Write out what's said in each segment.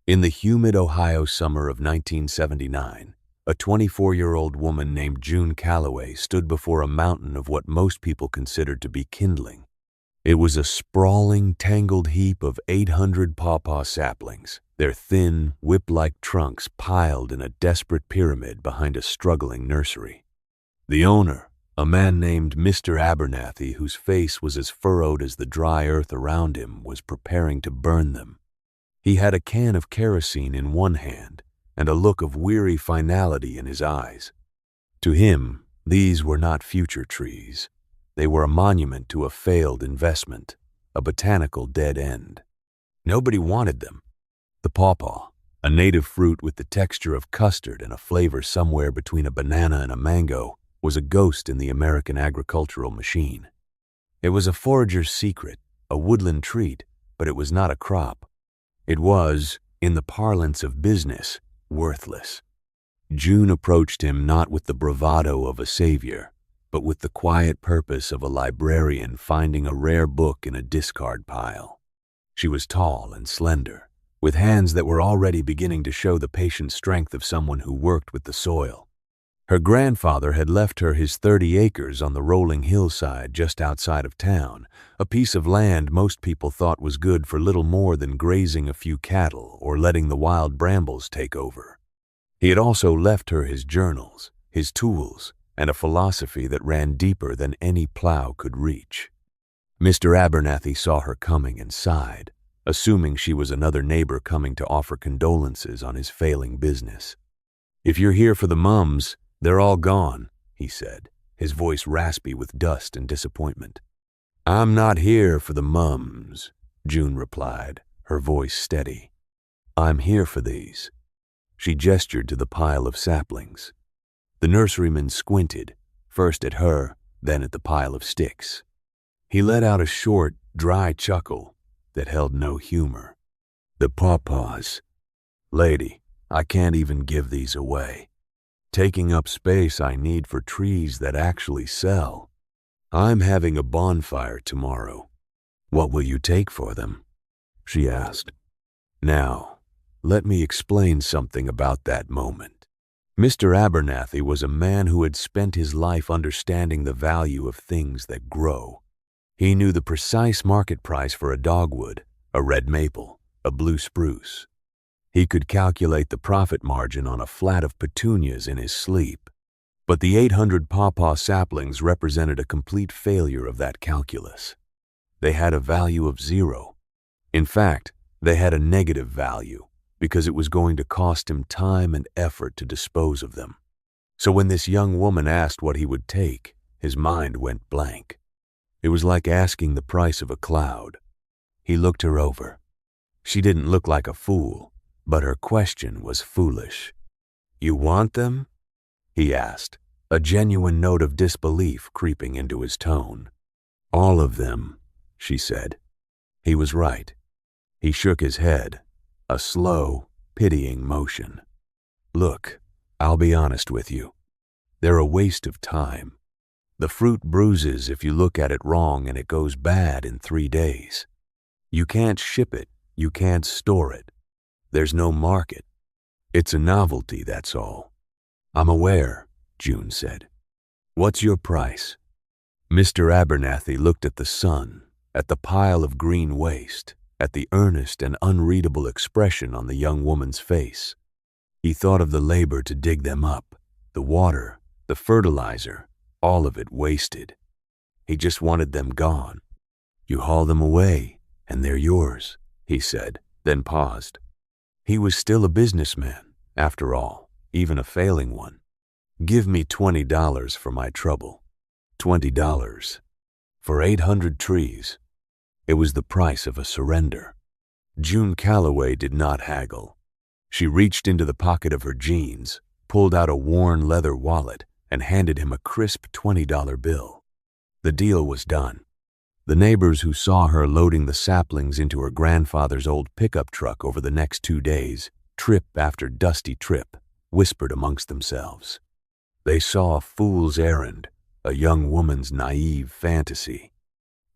In the humid Ohio summer of 1979, a 24-year-old woman named June Calloway stood before a mountain of what most people considered to be kindling. It was a sprawling, tangled heap of 800 pawpaw saplings, their thin, whip-like trunks piled in a desperate pyramid behind a struggling nursery. The owner, a man named Mr. Abernathy, whose face was as furrowed as the dry earth around him, was preparing to burn them. He had a can of kerosene in one hand and a look of weary finality in his eyes. To him, these were not future trees. They were a monument to a failed investment, a botanical dead end. Nobody wanted them. The pawpaw, a native fruit with the texture of custard and a flavor somewhere between a banana and a mango, was a ghost in the American agricultural machine. It was a forager's secret, a woodland treat, but it was not a crop. It was, in the parlance of business, worthless. June approached him not with the bravado of a savior, but with the quiet purpose of a librarian finding a rare book in a discard pile. She was tall and slender, with hands that were already beginning to show the patient strength of someone who worked with the soil. Her grandfather had left her his 30 acres on the rolling hillside just outside of town, a piece of land most people thought was good for little more than grazing a few cattle or letting the wild brambles take over. He had also left her his journals, his tools, and a philosophy that ran deeper than any plow could reach. Mr. Abernathy saw her coming and sighed, assuming she was another neighbor coming to offer condolences on his failing business. "If you're here for the mums, they're all gone," he said, his voice raspy with dust and disappointment. "I'm not here for the mums," June replied, her voice steady. "I'm here for these." She gestured to the pile of saplings. The nurseryman squinted, first at her, then at the pile of sticks. He let out a short, dry chuckle that held no humor. "The pawpaws. Lady, I can't even give these away. Taking up space I need for trees that actually sell. I'm having a bonfire tomorrow. What will you take for them?" she asked. Now, let me explain something about that moment. Mr. Abernathy was a man who had spent his life understanding the value of things that grow. He knew the precise market price for a dogwood, a red maple, a blue spruce. He could calculate the profit margin on a flat of petunias in his sleep. But the 800 pawpaw saplings represented a complete failure of that calculus. They had a value of 0. In fact, they had a negative value because it was going to cost him time and effort to dispose of them. So when this young woman asked what he would take, his mind went blank. It was like asking the price of a cloud. He looked her over. She didn't look like a fool, but her question was foolish. "You want them?" he asked, a genuine note of disbelief creeping into his tone. "All of them," she said. He was right. He shook his head, a slow, pitying motion. "Look, I'll be honest with you. They're a waste of time. The fruit bruises if you look at it wrong and it goes bad in 3 days. You can't ship it, you can't store it. There's no market. It's a novelty, that's all." "I'm aware," June said. "What's your price?" Mr. Abernathy looked at the sun, at the pile of green waste, at the earnest and unreadable expression on the young woman's face. He thought of the labor to dig them up, the water, the fertilizer, all of it wasted. He just wanted them gone. "You haul them away, and they're yours," he said, then paused. He was still a businessman, after all, even a failing one. "Give me $20 for my trouble." $20. For 800 trees. It was the price of a surrender. June Calloway did not haggle. She reached into the pocket of her jeans, pulled out a worn leather wallet, and handed him a crisp $20 bill. The deal was done. The neighbors who saw her loading the saplings into her grandfather's old pickup truck over the next 2 days, trip after dusty trip, whispered amongst themselves. They saw a fool's errand, a young woman's naive fantasy.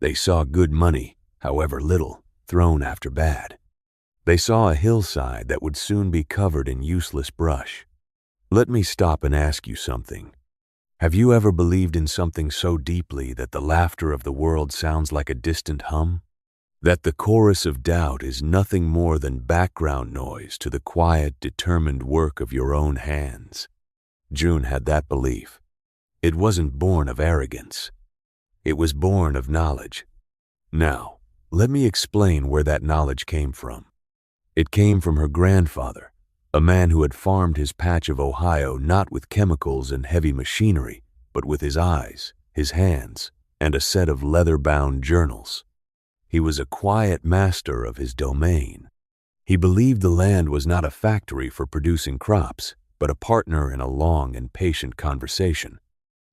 They saw good money, however little, thrown after bad. They saw a hillside that would soon be covered in useless brush. Let me stop and ask you something. Have you ever believed in something so deeply that the laughter of the world sounds like a distant hum? That the chorus of doubt is nothing more than background noise to the quiet, determined work of your own hands? June had that belief. It wasn't born of arrogance. It was born of knowledge. Now, let me explain where that knowledge came from. It came from her grandfather, a man who had farmed his patch of Ohio not with chemicals and heavy machinery, but with his eyes, his hands, and a set of leather-bound journals. He was a quiet master of his domain. He believed the land was not a factory for producing crops, but a partner in a long and patient conversation.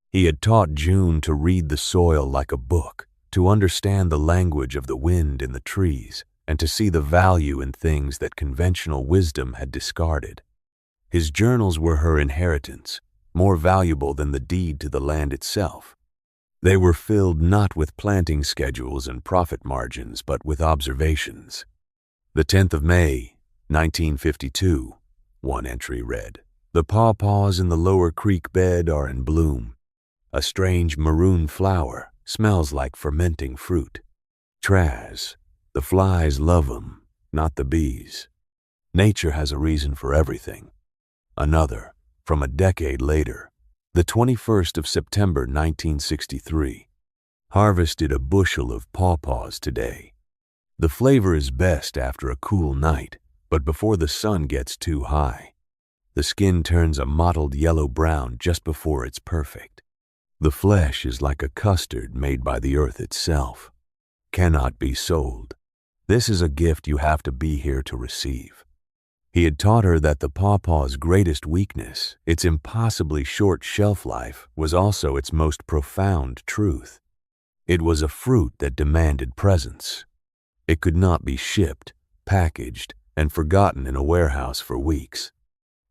He had taught June to read the soil like a book, to understand the language of the wind in the trees, and to see the value in things that conventional wisdom had discarded. His journals were her inheritance, more valuable than the deed to the land itself. They were filled not with planting schedules and profit margins, but with observations. The 10th of May, 1952, one entry read, "The pawpaws in the lower creek bed are in bloom. A strange maroon flower smells like fermenting fruit. Traz, the flies love 'em, not the bees. Nature has a reason for everything." Another, from a decade later, the 21st of September 1963. "Harvested a bushel of pawpaws today. The flavor is best after a cool night, but before the sun gets too high. The skin turns a mottled yellow-brown just before it's perfect. The flesh is like a custard made by the earth itself. Cannot be sold. This is a gift you have to be here to receive." He had taught her that the pawpaw's greatest weakness, its impossibly short shelf life, was also its most profound truth. It was a fruit that demanded presence. It could not be shipped, packaged, and forgotten in a warehouse for weeks.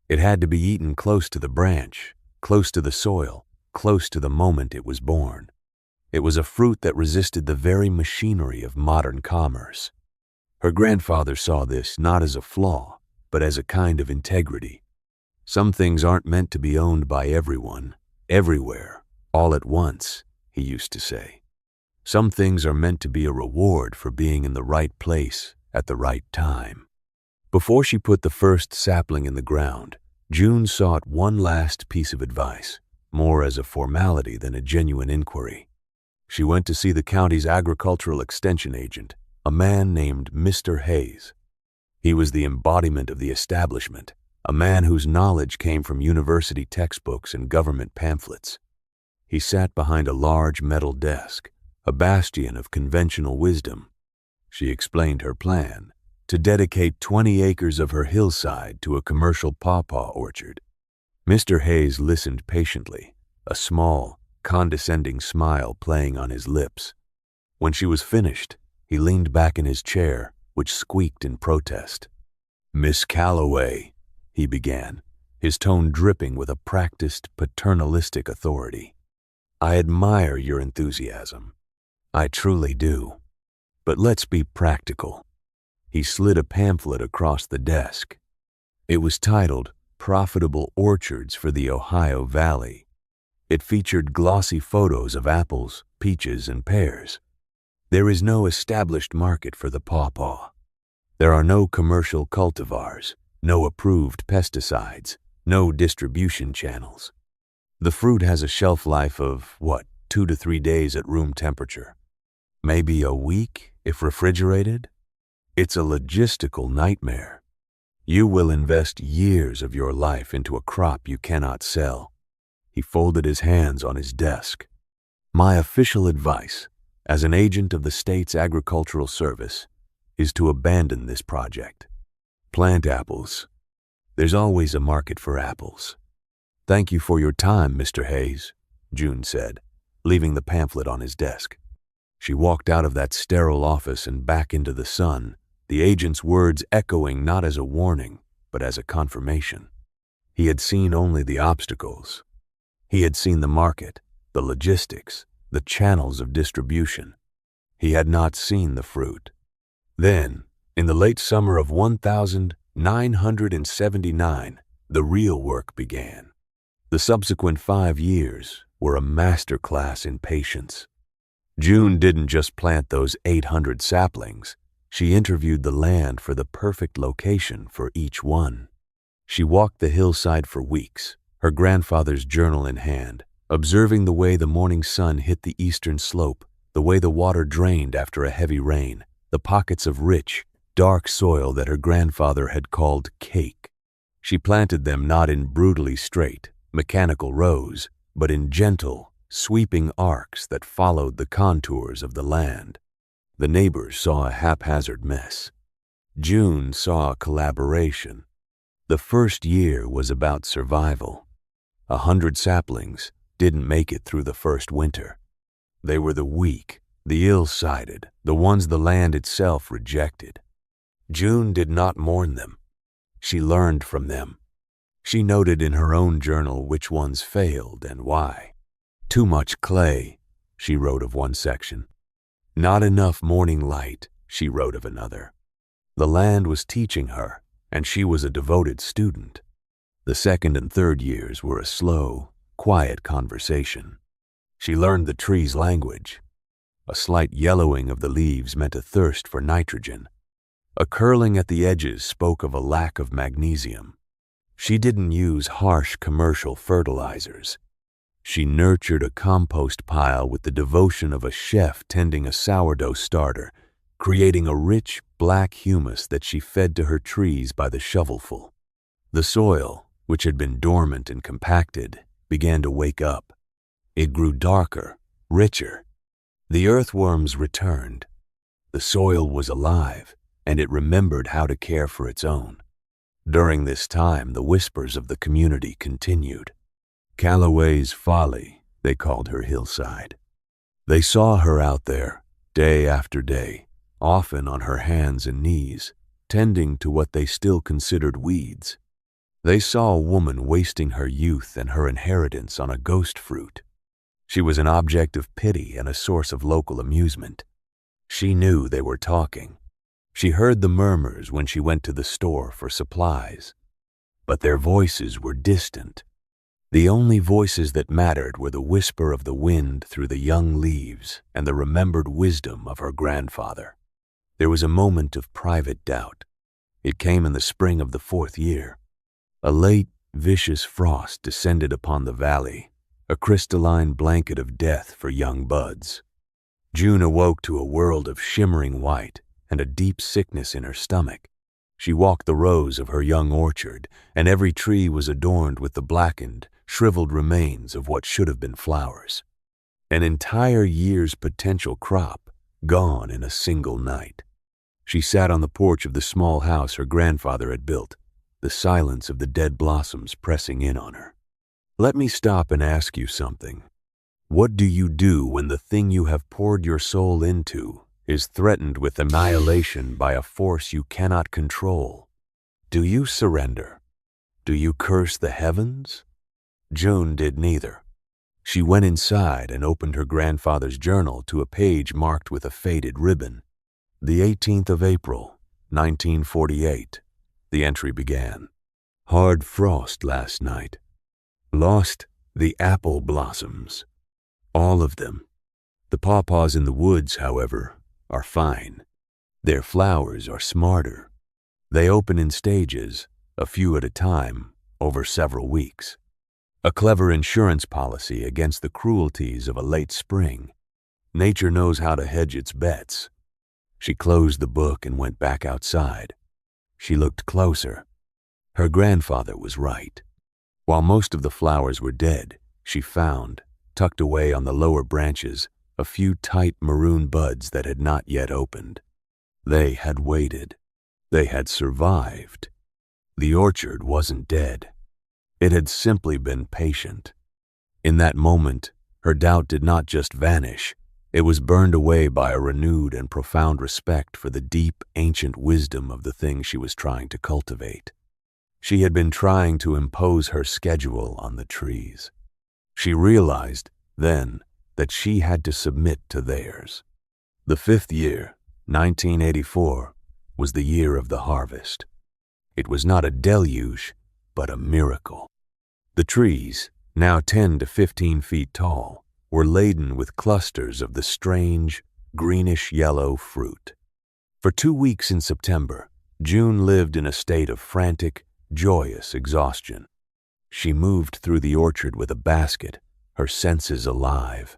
It had to be eaten close to the branch, close to the soil, close to the moment it was born. It was a fruit that resisted the very machinery of modern commerce. Her grandfather saw this not as a flaw, but as a kind of integrity. Some things aren't meant to be owned by everyone, everywhere, all at once, he used to say. Some things are meant to be a reward for being in the right place at the right time. Before she put the first sapling in the ground, June sought one last piece of advice, more as a formality than a genuine inquiry. She went to see the county's agricultural extension agent, a man named Mr. Hayes. He was the embodiment of the establishment, a man whose knowledge came from university textbooks and government pamphlets. He sat behind a large metal desk, a bastion of conventional wisdom. She explained her plan, to dedicate 20 acres of her hillside to a commercial pawpaw orchard. Mr. Hayes listened patiently, a small, condescending smile playing on his lips. When she was finished, he leaned back in his chair, which squeaked in protest. "Miss Calloway," he began, his tone dripping with a practiced, paternalistic authority. "I admire your enthusiasm. I truly do. But let's be practical." He slid a pamphlet across the desk. It was titled "Profitable Orchards for the Ohio Valley." It featured glossy photos of apples, peaches, and pears. There is no established market for the pawpaw. There are no commercial cultivars, no approved pesticides, no distribution channels. The fruit has a shelf life of, 2 to 3 days at room temperature. Maybe a week if refrigerated? It's a logistical nightmare. You will invest years of your life into a crop you cannot sell. He folded his hands on his desk. My official advice, as an agent of the state's agricultural service, is to abandon this project. Plant apples. There's always a market for apples. Thank you for your time, Mr. Hayes, June said, leaving the pamphlet on his desk. She walked out of that sterile office and back into the sun, the agent's words echoing not as a warning, but as a confirmation. He had seen only the obstacles. He had seen the market, the logistics, the channels of distribution. He had not seen the fruit. Then, In the late summer of 1979, the real work began. The subsequent 5 years were a masterclass in patience. June didn't just plant those 800 saplings. She interviewed the land for the perfect location for each one. She walked the hillside for weeks, her grandfather's journal in hand, observing the way the morning sun hit the eastern slope, the way the water drained after a heavy rain, the pockets of rich, dark soil that her grandfather had called cake. She planted them not in brutally straight, mechanical rows, but in gentle, sweeping arcs that followed the contours of the land. The neighbors saw a haphazard mess. June saw a collaboration. The first year was about survival. 100 saplings didn't make it through the first winter. They were the weak, the ill-sighted, the ones the land itself rejected. June did not mourn them. She learned from them. She noted in her own journal which ones failed and why. Too much clay, she wrote of one section. Not enough morning light, she wrote of another. The land was teaching her, and she was a devoted student. The second and third years were a slow, quiet conversation. She learned the tree's language. A slight yellowing of the leaves meant a thirst for nitrogen. A curling at the edges spoke of a lack of magnesium. She didn't use harsh commercial fertilizers. She nurtured a compost pile with the devotion of a chef tending a sourdough starter, creating a rich, black humus that she fed to her trees by the shovelful. The soil, which had been dormant and compacted, began to wake up. It grew darker, richer. The earthworms returned. The soil was alive, and it remembered how to care for its own. During this time, the whispers of the community continued. Calloway's folly, they called her hillside. They saw her out there, day after day, often on her hands and knees, tending to what they still considered weeds. They saw a woman wasting her youth and her inheritance on a ghost fruit. She was an object of pity and a source of local amusement. She knew they were talking. She heard the murmurs when she went to the store for supplies. But their voices were distant. The only voices that mattered were the whisper of the wind through the young leaves and the remembered wisdom of her grandfather. There was a moment of private doubt. It came in the spring of the 4th year. A late, vicious frost descended upon the valley, a crystalline blanket of death for young buds. June awoke to a world of shimmering white and a deep sickness in her stomach. She walked the rows of her young orchard, and every tree was adorned with the blackened, shriveled remains of what should have been flowers. An entire year's potential crop, gone in a single night. She sat on the porch of the small house her grandfather had built, the silence of the dead blossoms pressing in on her. Let me stop and ask you something. What do you do when the thing you have poured your soul into is threatened with annihilation by a force you cannot control? Do you surrender? Do you curse the heavens? June did neither. She went inside and opened her grandfather's journal to a page marked with a faded ribbon. The 18th of April, 1948, the entry began. Hard frost last night. Lost the apple blossoms. All of them. The pawpaws in the woods, however, are fine. Their flowers are smarter. They open in stages, a few at a time, over several weeks. A clever insurance policy against the cruelties of a late spring. Nature knows how to hedge its bets. She closed the book and went back outside. She looked closer. Her grandfather was right. While most of the flowers were dead, she found, tucked away on the lower branches, a few tight maroon buds that had not yet opened. They had waited. They had survived. The orchard wasn't dead. It had simply been patient. In that moment, her doubt did not just vanish. It was burned away by a renewed and profound respect for the deep, ancient wisdom of the thing she was trying to cultivate. She had been trying to impose her schedule on the trees. She realized, then, that she had to submit to theirs. The 5th year, 1984, was the year of the harvest. It was not a deluge, but a miracle. The trees, now 10 to 15 feet tall, were laden with clusters of the strange, greenish-yellow fruit. For 2 weeks in September, June lived in a state of frantic, joyous exhaustion. She moved through the orchard with a basket, her senses alive.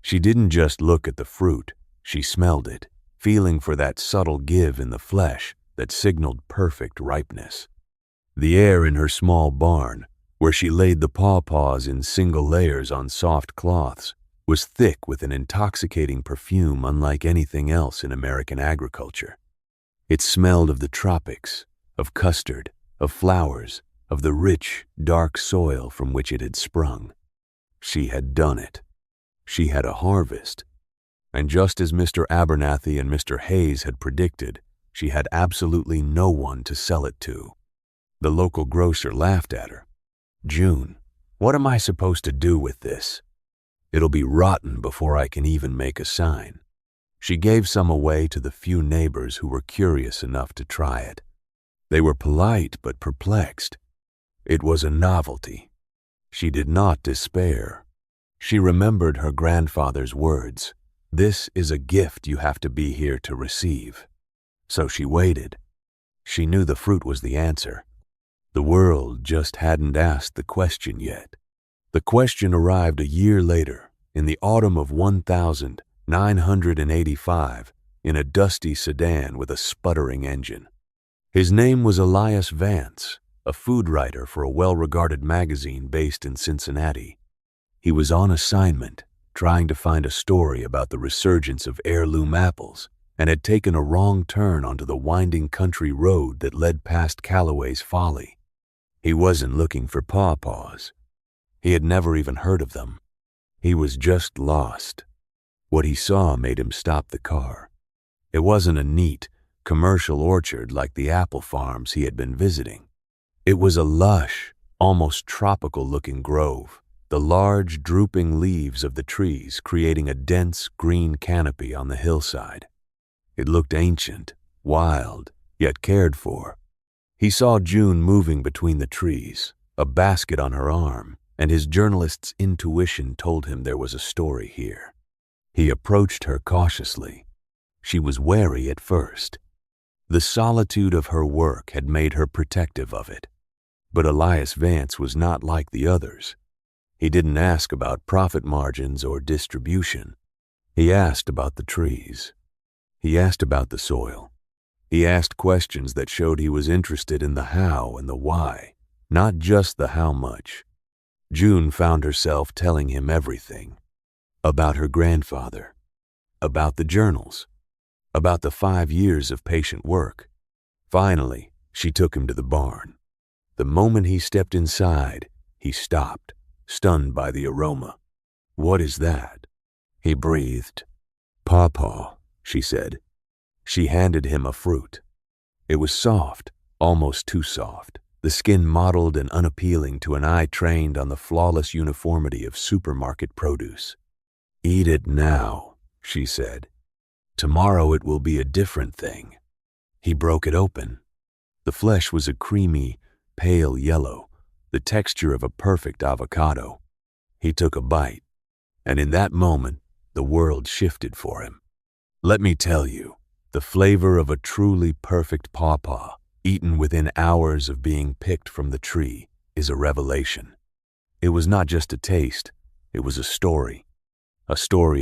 She didn't just look at the fruit, she smelled it, feeling for that subtle give in the flesh that signaled perfect ripeness. The air in her small barn, where she laid the pawpaws in single layers on soft cloths, was thick with an intoxicating perfume unlike anything else in American agriculture. It smelled of the tropics, of custard, of flowers, of the rich, dark soil from which it had sprung. She had done it. She had a harvest. And just as Mr. Abernathy and Mr. Hayes had predicted, she had absolutely no one to sell it to. The local grocer laughed at her. "June, what am I supposed to do with this? It'll be rotten before I can even make a sign." She gave some away to the few neighbors who were curious enough to try it. They were polite but perplexed. It was a novelty. She did not despair. She remembered her grandfather's words, "This is a gift you have to be here to receive." So she waited. She knew the fruit was the answer. The world just hadn't asked the question yet. The question arrived a year later, in the autumn of 1985, in a dusty sedan with a sputtering engine. His name was Elias Vance, a food writer for a well-regarded magazine based in Cincinnati. He was on assignment, trying to find a story about the resurgence of heirloom apples, and had taken a wrong turn onto the winding country road that led past Calloway's Folly. He wasn't looking for pawpaws. He had never even heard of them. He was just lost. What he saw made him stop the car. It wasn't a neat, commercial orchard like the apple farms he had been visiting. It was a lush, almost tropical-looking grove, the large, drooping leaves of the trees creating a dense, green canopy on the hillside. It looked ancient, wild, yet cared for. He saw June moving between the trees, a basket on her arm, and his journalist's intuition told him there was a story here. He approached her cautiously. She was wary at first. The solitude of her work had made her protective of it. But Elias Vance was not like the others. He didn't ask about profit margins or distribution. He asked about the trees. He asked about the soil. He asked questions that showed he was interested in the how and the why, not just the how much. June found herself telling him everything. About her grandfather. About the journals. About the 5 years of patient work. Finally, she took him to the barn. The moment he stepped inside, he stopped, stunned by the aroma. "What is that?" he breathed. "Pawpaw," she said. She handed him a fruit. It was soft, almost too soft, the skin mottled and unappealing to an eye trained on the flawless uniformity of supermarket produce. "Eat it now," she said. "Tomorrow it will be a different thing." He broke it open. The flesh was a creamy, pale yellow, the texture of a perfect avocado. He took a bite, and in that moment, the world shifted for him. Let me tell you, the flavor of a truly perfect pawpaw, eaten within hours of being picked from the tree, is a revelation. It was not just a taste, it was a story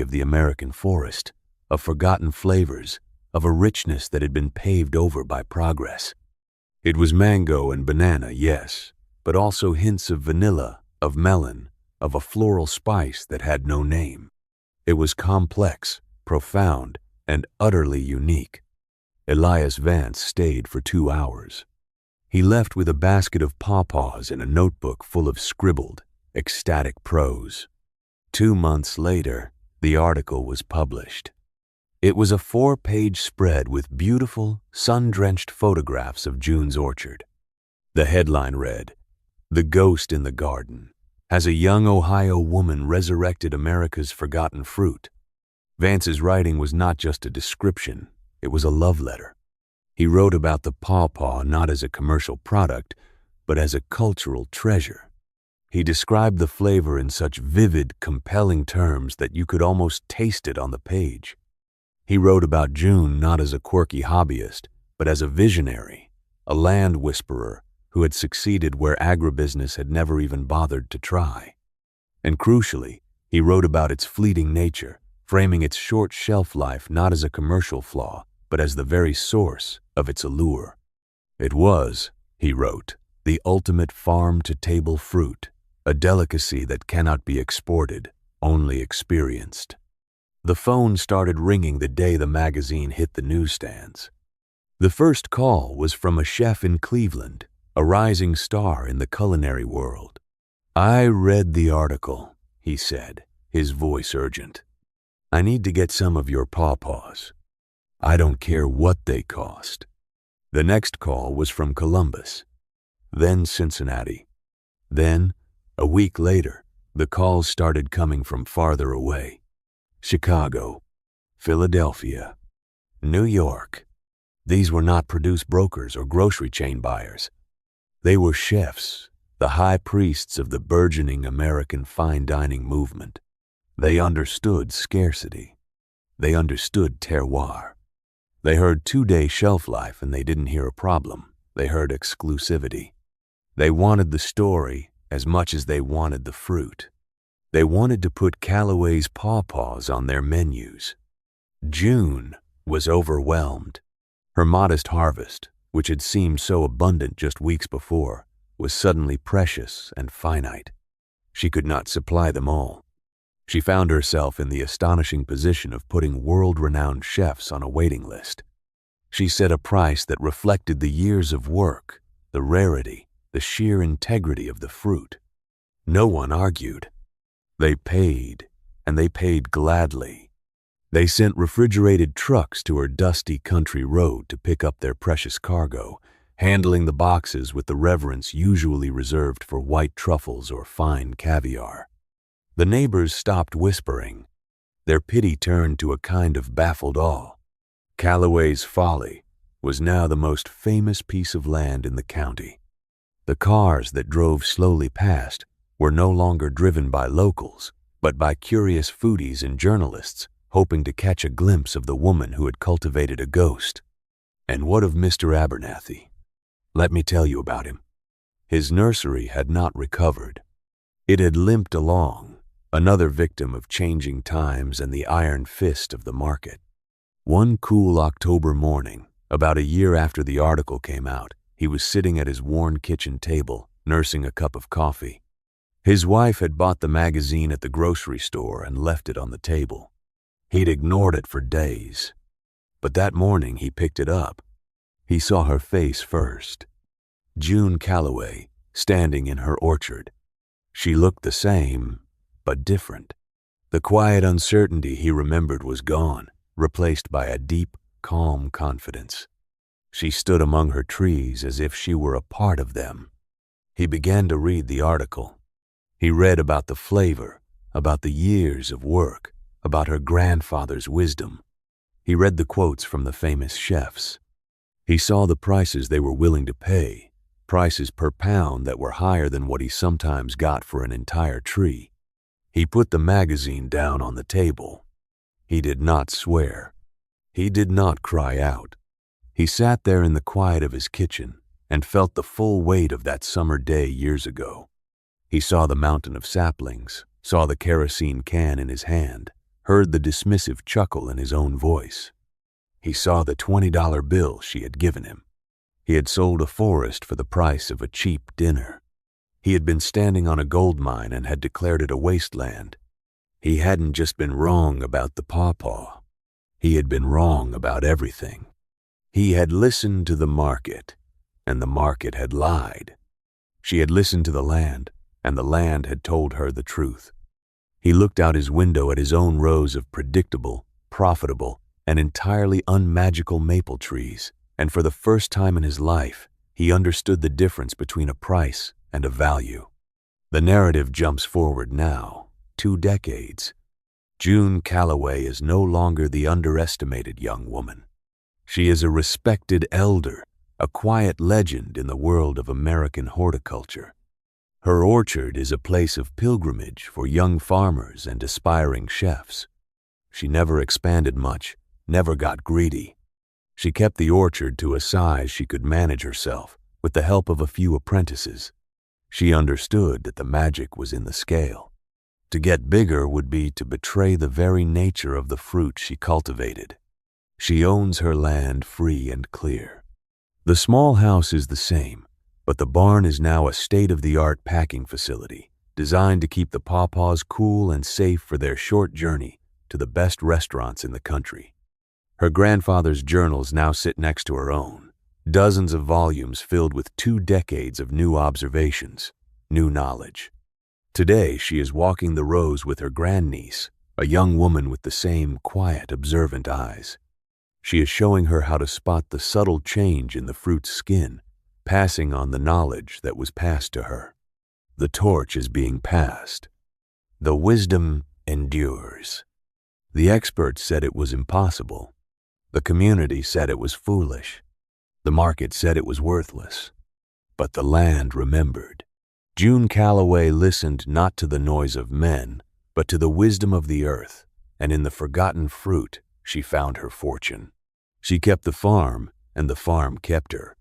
of the American forest, of forgotten flavors, of a richness that had been paved over by progress. It was mango and banana, yes, but also hints of vanilla, of melon, of a floral spice that had no name. It was complex, profound, and utterly unique. Elias Vance stayed for 2 hours. He left with a basket of pawpaws and a notebook full of scribbled, ecstatic prose. 2 months later, the article was published. It was a 4-page spread with beautiful, sun-drenched photographs of June's orchard. The headline read, "The Ghost in the Garden. Has a young Ohio woman resurrected America's forgotten fruit?" Vance's writing was not just a description, it was a love letter. He wrote about the pawpaw not as a commercial product, but as a cultural treasure. He described the flavor in such vivid, compelling terms that you could almost taste it on the page. He wrote about June not as a quirky hobbyist, but as a visionary, a land whisperer who had succeeded where agribusiness had never even bothered to try. And crucially, he wrote about its fleeting nature, framing its short shelf life not as a commercial flaw, but as the very source of its allure. It was, he wrote, the ultimate farm-to-table fruit, a delicacy that cannot be exported, only experienced. The phone started ringing the day the magazine hit the newsstands. The first call was from a chef in Cleveland, a rising star in the culinary world. "I read the article," he said, his voice urgent. "I need to get some of your pawpaws. I don't care what they cost." The next call was from Columbus, then Cincinnati. Then, a week later, the calls started coming from farther away. Chicago, Philadelphia, New York. These were not produce brokers or grocery chain buyers. They were chefs, the high priests of the burgeoning American fine dining movement. They understood scarcity. They understood terroir. They heard 2-day shelf life and they didn't hear a problem. They heard exclusivity. They wanted the story as much as they wanted the fruit. They wanted to put Calloway's pawpaws on their menus. June was overwhelmed. Her modest harvest, which had seemed so abundant just weeks before, was suddenly precious and finite. She could not supply them all. She found herself in the astonishing position of putting world-renowned chefs on a waiting list. She set a price that reflected the years of work, the rarity, the sheer integrity of the fruit. No one argued. They paid, and they paid gladly. They sent refrigerated trucks to her dusty country road to pick up their precious cargo, handling the boxes with the reverence usually reserved for white truffles or fine caviar. The neighbors stopped whispering. Their pity turned to a kind of baffled awe. Calloway's Folly was now the most famous piece of land in the county. The cars that drove slowly past were no longer driven by locals, but by curious foodies and journalists hoping to catch a glimpse of the woman who had cultivated a ghost. And what of Mr. Abernathy? Let me tell you about him. His nursery had not recovered. It had limped along, another victim of changing times and the iron fist of the market. One cool October morning, about a year after the article came out, he was sitting at his worn kitchen table, nursing a cup of coffee. His wife had bought the magazine at the grocery store and left it on the table. He'd ignored it for days. But that morning he picked it up. He saw her face first. June Calloway, standing in her orchard. She looked the same, but different. The quiet uncertainty he remembered was gone, replaced by a deep, calm confidence. She stood among her trees as if she were a part of them. He began to read the article. He read about the flavor, about the years of work, about her grandfather's wisdom. He read the quotes from the famous chefs. He saw the prices they were willing to pay, prices per pound that were higher than what he sometimes got for an entire tree. He put the magazine down on the table. He did not swear. He did not cry out. He sat there in the quiet of his kitchen and felt the full weight of that summer day years ago. He saw the mountain of saplings, saw the kerosene can in his hand, heard the dismissive chuckle in his own voice. He saw the $20 bill she had given him. He had sold a forest for the price of a cheap dinner. He had been standing on a gold mine and had declared it a wasteland. He hadn't just been wrong about the pawpaw. He had been wrong about everything. He had listened to the market, and the market had lied. She had listened to the land, and the land had told her the truth. He looked out his window at his own rows of predictable, profitable, and entirely unmagical maple trees, and for the first time in his life, he understood the difference between a price and a value. The narrative jumps forward now, 2 decades. June Calloway is no longer the underestimated young woman. She is a respected elder, a quiet legend in the world of American horticulture. Her orchard is a place of pilgrimage for young farmers and aspiring chefs. She never expanded much, never got greedy. She kept the orchard to a size she could manage herself, with the help of a few apprentices. She understood that the magic was in the scale. To get bigger would be to betray the very nature of the fruit she cultivated. She owns her land free and clear. The small house is the same, but the barn is now a state-of-the-art packing facility, designed to keep the Pawpaws cool and safe for their short journey to the best restaurants in the country. Her grandfather's journals now sit next to her own, dozens of volumes filled with 2 decades of new observations, new knowledge. Today, she is walking the rows with her grandniece, a young woman with the same quiet, observant eyes. She is showing her how to spot the subtle change in the fruit's skin, passing on the knowledge that was passed to her. The torch is being passed. The wisdom endures. The experts said it was impossible. The community said it was foolish. The market said it was worthless. But the land remembered. June Calloway listened not to the noise of men, but to the wisdom of the earth, and in the forgotten fruit she found her fortune. She kept the farm, and the farm kept her.